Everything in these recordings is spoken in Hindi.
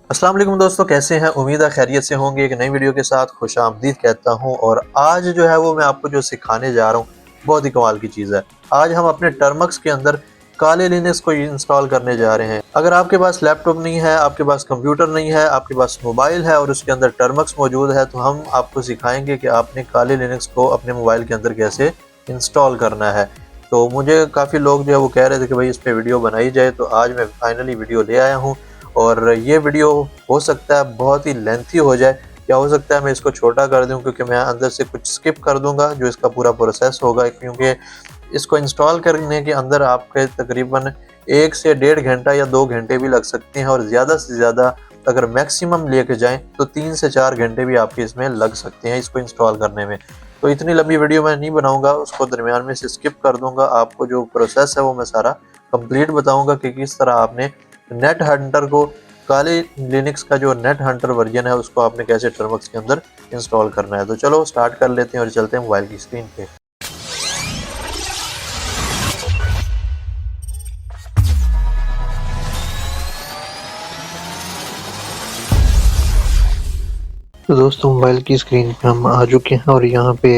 अस्सलाम वालेकुम दोस्तों, कैसे हैं? उम्मीद है खैरियत से होंगे। एक नई वीडियो के साथ खुशामदीद कहता हूं। और आज जो है वो मैं आपको जो सिखाने जा रहा हूं, बहुत ही कमाल की चीज़ है। आज हम अपने टर्मक्स के अंदर काले लिनक्स को इंस्टॉल करने जा रहे हैं। अगर आपके पास लैपटॉप नहीं है, आपके पास कंप्यूटर नहीं है, आपके पास मोबाइल है और उसके अंदर टर्मक्स मौजूद है, तो हम आपको सिखाएंगे कि आपने काले लिनक्स को अपने मोबाइल के अंदर कैसे इंस्टॉल करना है। तो मुझे काफ़ी लोग जो है वो कह रहे थे कि भाई इस पर वीडियो बनाई जाए, तो आज मैं फाइनली वीडियो ले आया हूँ। और ये वीडियो हो सकता है बहुत ही लेंथी हो जाए, या हो सकता है मैं इसको छोटा कर दूं, क्योंकि मैं अंदर से कुछ स्किप कर दूंगा जो इसका पूरा प्रोसेस होगा। क्योंकि इसको इंस्टॉल करने के अंदर आपके तकरीबन 1 से 1.5 घंटा या 2 घंटे भी लग सकते हैं, और ज़्यादा से ज़्यादा अगर मैक्सिमम लेके जाएं तो 3 से 4 घंटे भी आपके इसमें लग सकते हैं इसको इंस्टॉल करने में। तो इतनी लंबी वीडियो मैं नहीं बनाऊंगा, उसको दरमियान में से स्किप कर दूंगा। आपको जो प्रोसेस है वो मैं सारा कंप्लीट बताऊंगा कि किस तरह आपने नेट हंटर को, काले लिनक्स का जो नेट हंटर वर्जन है, उसको आपने कैसे टर्मक्स के अंदर इंस्टॉल करना है। तो चलो स्टार्ट कर लेते हैं और चलते हैं मोबाइल की स्क्रीन पे। तो दोस्तों मोबाइल की स्क्रीन पे हम आ चुके हैं और यहाँ पे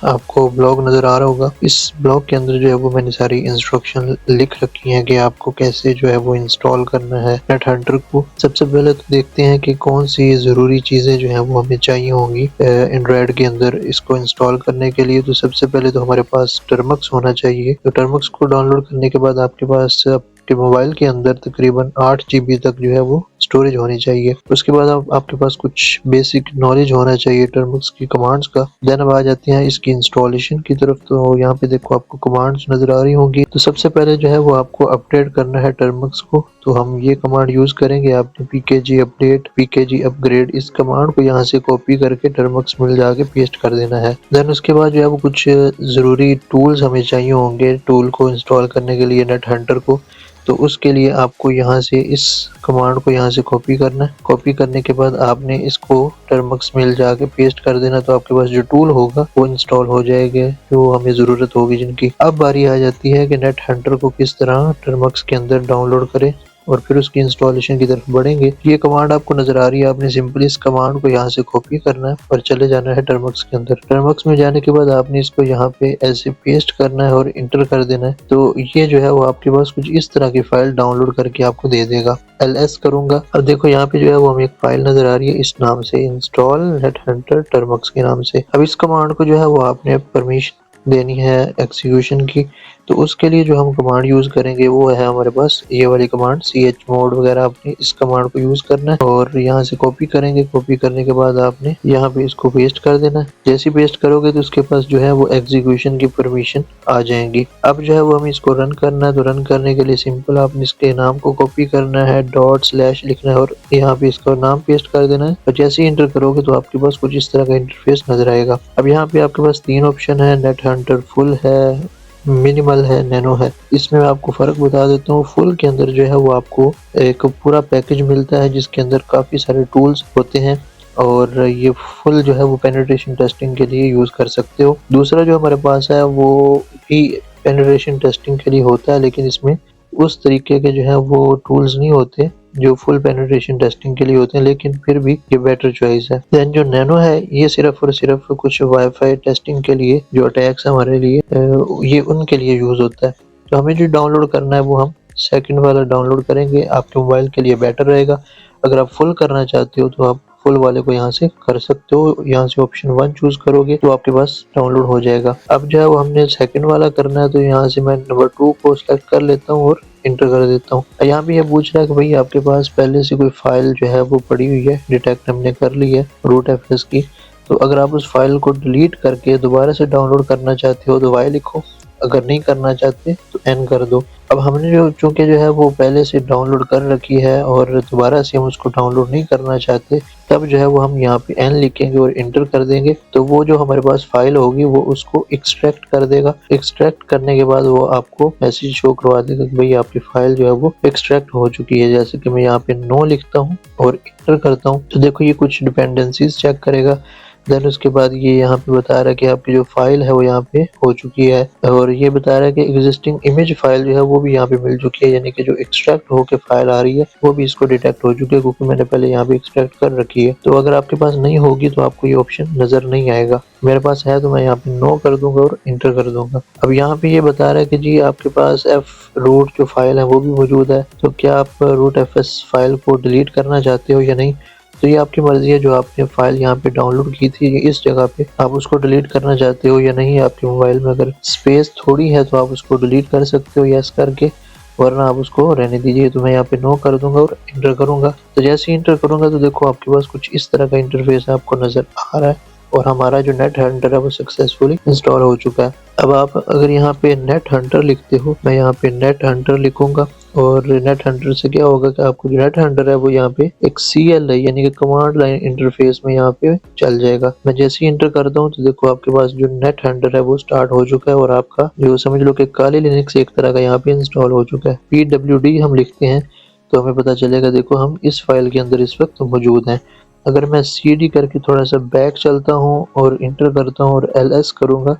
आपको ब्लॉग नज़र आ रहा होगा। इस ब्लॉग के अंदर जो है वो मैंने सारी इंस्ट्रक्शन लिख रखी हैं कि आपको कैसे जो है वो इंस्टॉल करना है नेट हंटर को। सबसे पहले तो देखते हैं कि कौन सी ज़रूरी चीज़ें जो हैं वो हमें चाहिए होंगी एंड्रॉयड के अंदर इसको इंस्टॉल करने के लिए। तो सबसे पहले तो हमारे पास टर्मक्स होना चाहिए। तो टर्मक्स को डाउनलोड करने के बाद आपके पास के मोबाइल के अंदर तकरीबन 8 GB तक जो है वो स्टोरेज होनी चाहिए। उसके बाद आपके पास कुछ बेसिक नॉलेज होना चाहिए टर्मक्स की कमांड्स का। देन अब आ जाते हैं इसकी इंस्टॉलेशन की तरफ। तो यहाँ पे देखो आपको कमांड्स नजर आ रही होंगी। तो सबसे पहले जो है वो आपको अपडेट करना है टर्मक्स को। तो हम ये कमांड यूज करेंगे। आपने pkg अपडेट, pkg अपग्रेड, इस कमांड को यहाँ से कॉपी करके टर्मक्स में जाके पेस्ट कर देना है। देन उसके बाद जो है वो कुछ जरूरी टूल्स हमें चाहिए होंगे टूल को इंस्टॉल करने के लिए नेट हंटर को। तो उसके लिए आपको यहाँ से इस कमांड को यहाँ से कॉपी करना है। कॉपी करने के बाद आपने इसको टर्मक्स में जाके पेस्ट कर देना। तो आपके पास जो टूल होगा वो इंस्टॉल हो जाएगा जो हमें ज़रूरत होगी जिनकी। अब बारी आ जाती है कि नेट हंटर को किस तरह टर्मक्स के अंदर डाउनलोड करें और फिर उसकी इंस्टॉलेशन की तरफ बढ़ेंगे। ये कमांड आपको नजर आ रही है। आपने सिंपली इस कमांड को यहाँ से कॉपी करना है और चले जाना है टर्मक्स के अंदर। टर्मक्स में जाने के बाद आपने इसको यहाँ पे ऐसे पेस्ट करना है और इंटर कर देना है। तो ये जो है वो आपके पास कुछ इस तरह की फाइल डाउनलोड करके आपको दे देगा। ls करूंगा और देखो यहाँ पे जो है वो हमें एक फाइल नजर आ रही है इस नाम से, इंस्टॉल नेट हंटर टर्मक्स के नाम से। अब इस कमांड को जो है वो आपने परमिशन देनी है एग्जीक्यूशन की। तो उसके लिए जो हम कमांड यूज करेंगे वो है हमारे पास ये वाली कमांड chmod वगैरह। आपने इस कमांड को यूज करना है और यहाँ से कॉपी करेंगे। कॉपी करने के बाद आपने यहाँ पे इसको पेस्ट कर देना है। जैसे पेस्ट करोगे तो उसके पास जो है वो एग्जीक्यूशन की परमिशन आ जाएंगी। अब जो है वो हमें इसको रन करना है। तो रन करने के लिए सिंपल आपने इसके नाम को कॉपी करना है, डॉट/ लिखना है और यहाँ पे इसका नाम पेस्ट कर देना है। और जैसे ही इंटर करोगे तो आपके पास कुछ इस तरह का इंटरफेस नजर आएगा। अब यहाँ पे आपके पास 3 ऑप्शन है, नेट हंटर फुल है, मिनिमल है, नैनो है। इसमें मैं आपको फ़र्क बता देता हूँ। फुल के अंदर जो है वो आपको एक पूरा पैकेज मिलता है जिसके अंदर काफ़ी सारे टूल्स होते हैं और ये फुल जो है वो पेनिट्रेशन टेस्टिंग के लिए यूज़ कर सकते हो। दूसरा जो हमारे पास है वो भी पेनिट्रेशन टेस्टिंग के लिए होता है, लेकिन इसमें उस तरीके के जो है वो टूल्स नहीं होते जो फुल पेनिट्रेशन टेस्टिंग के लिए होते हैं, लेकिन फिर भी ये बेटर चॉइस है। देन जो नैनो है ये सिर्फ और सिर्फ कुछ वाईफाई टेस्टिंग के लिए, जो अटैक्स हमारे लिए ये उनके लिए यूज होता है। तो हमें जो डाउनलोड करना है वो हम सेकंड वाला डाउनलोड करेंगे। आपके मोबाइल के लिए बेटर रहेगा। अगर आप फुल करना चाहते हो तो आप फुल वाले को यहाँ से कर सकते हो। यहाँ से ऑप्शन 1 चूज करोगे तो आपके पास डाउनलोड हो जाएगा। अब जो है वो हमने सेकंड वाला करना है। तो यहाँ से मैं नंबर 2 को सिलेक्ट कर लेता हूँ और इंटर कर देता हूँ। यहाँ भी ये पूछ रहा है कि भाई आपके पास पहले से कोई फाइल जो है वो पड़ी हुई है, डिटेक्ट हमने कर ली है रूट एफएस की। तो अगर आप उस फाइल को डिलीट करके दोबारा से डाउनलोड करना चाहते हो तो वाई लिखो, अगर नहीं करना चाहते तो एन कर दो। अब हमने जो चूंकि जो है वो पहले से डाउनलोड कर रखी है और दोबारा से हम उसको डाउनलोड नहीं करना चाहते, तब जो है वो हम यहाँ पे एन लिखेंगे और इंटर कर देंगे। तो वो जो हमारे पास फाइल होगी वो उसको एक्सट्रैक्ट कर देगा। एक्सट्रैक्ट करने के बाद वो आपको मैसेज शो करवा देगा कि भाई आपकी फाइल जो है वो एक्सट्रैक्ट हो चुकी है। जैसे कि मैं यहाँ पे नो लिखता हूँ और इंटर करता हूँ तो देखो ये कुछ डिपेंडेंसीज चेक करेगा। देन उसके बाद ये यहाँ पे बता रहा है कि आपकी जो फाइल है वो यहाँ पे हो चुकी है, और ये बता रहा है कि एग्जिस्टिंग इमेज फाइल जो है वो भी यहाँ पे मिल चुकी है, यानी कि जो एक्सट्रैक्ट होके फाइल आ रही है वो भी इसको डिटेक्ट हो चुकी है, क्योंकि मैंने पहले यहाँ पे एक्सट्रैक्ट कर रखी है। तो अगर आपके पास नहीं होगी तो आपको ये ऑप्शन नजर नहीं आएगा। मेरे पास है तो मैं यहाँ पे नो कर दूंगा और इंटर कर दूंगा। अब यहाँ पे ये बता रहा है कि जी आपके पास एफ रूट जो फाइल है वो भी मौजूद है, तो क्या आप रूट एफएस फाइल को डिलीट करना चाहते हो या नहीं। तो ये आपकी मर्जी है, जो आपने फाइल यहाँ पे डाउनलोड की थी इस जगह पे, आप उसको डिलीट करना चाहते हो या नहीं। आपके मोबाइल में अगर स्पेस थोड़ी है तो आप उसको डिलीट कर सकते हो यस करके, वरना आप उसको रहने दीजिए। तो मैं यहाँ पे नो कर दूंगा और इंटर करूंगा। तो जैसे ही इंटर करूंगा तो देखो आपके पास कुछ इस तरह का इंटरफेस आपको नजर आ रहा है, और हमारा जो नेट हंटर है वो सक्सेसफुली इंस्टॉल हो चुका है। अब आप अगर यहाँ पे नेट हंटर लिखते हो, मैं यहाँ पे नेट हंटर लिखूंगा, और नेट हंटर से क्या होगा कि आपको जो नेट हंटर है वो यहाँ पे एक CLI यानी कि कमांड लाइन इंटरफेस में यहाँ पे चल जाएगा। मैं जैसे ही इंटर करता हूँ तो देखो आपके पास जो नेट हंटर है वो स्टार्ट हो चुका है, और आपका जो समझ लो कि काली लिनक्स एक तरह का यहाँ पे इंस्टॉल हो चुका है। PWD हम लिखते हैं तो हमें पता चलेगा, देखो हम इस फाइल के अंदर इस वक्त मौजूद हैं। अगर मैं CD करके थोड़ा सा बैक चलता हूँ और इंटर करता हूँ और LS करूँगा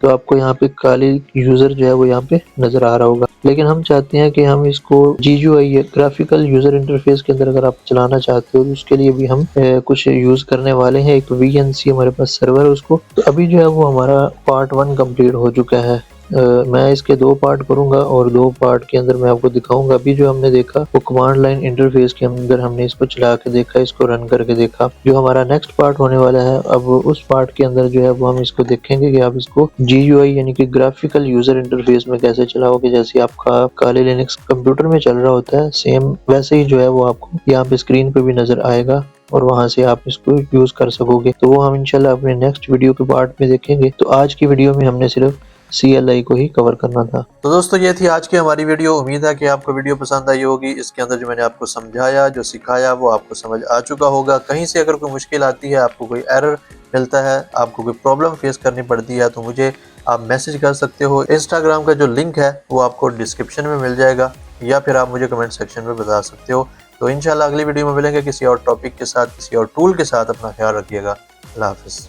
तो आपको यहाँ पे काली यूज़र जो है वो यहाँ पे नज़र आ रहा होगा। लेकिन हम चाहते हैं कि हम इसको GUI ग्राफिकल यूज़र इंटरफेस के अंदर अगर आप चलाना चाहते हो तो उसके लिए भी हम कुछ यूज़ करने वाले हैं। एक VNC हमारे पास सर्वर है उसको। तो अभी जो है वो हमारा पार्ट 1 कंप्लीट हो चुका है। मैं इसके 2 पार्ट करूंगा और 2 पार्ट के अंदर मैं आपको दिखाऊंगा। अभी जो हमने देखा वो कमांड लाइन इंटरफेस के अंदर हमने इसको चला के देखा, इसको रन करके देखा। जो हमारा नेक्स्ट पार्ट होने वाला है, अब उस पार्ट के अंदर जो है वो हम इसको देखेंगे कि आप इसको GUI यानी कि ग्राफिकल यूजर इंटरफेस में कैसे चलाओगे। जैसे आपका काले लिनक्स कंप्यूटर में चल रहा होता है सेम वैसे ही जो है वो आपको यहाँ पे स्क्रीन पे भी नजर आएगा, और वहां से आप इसको यूज कर सकोगे। तो वो हम इंशाल्लाह अपने नेक्स्ट वीडियो के पार्ट में देखेंगे। तो आज की वीडियो में हमने सिर्फ CLI को ही कवर करना था। तो दोस्तों ये थी आज की हमारी वीडियो। उम्मीद है कि आपको वीडियो पसंद आई होगी। इसके अंदर जो मैंने आपको समझाया, जो सिखाया वो आपको समझ आ चुका होगा। कहीं से अगर कोई मुश्किल आती है, आपको कोई एरर मिलता है, आपको कोई प्रॉब्लम फेस करनी पड़ती है, तो मुझे आप मैसेज कर सकते हो। इंस्टाग्राम का जो लिंक है वो आपको डिस्क्रिप्शन में मिल जाएगा, या फिर आप मुझे कमेंट सेक्शन में बता सकते हो। तो इंशाल्लाह अगली वीडियो में मिलेंगे किसी और टॉपिक के साथ, किसी और टूल के साथ। अपना ख्याल रखिएगा। अल्लाह हाफिज़।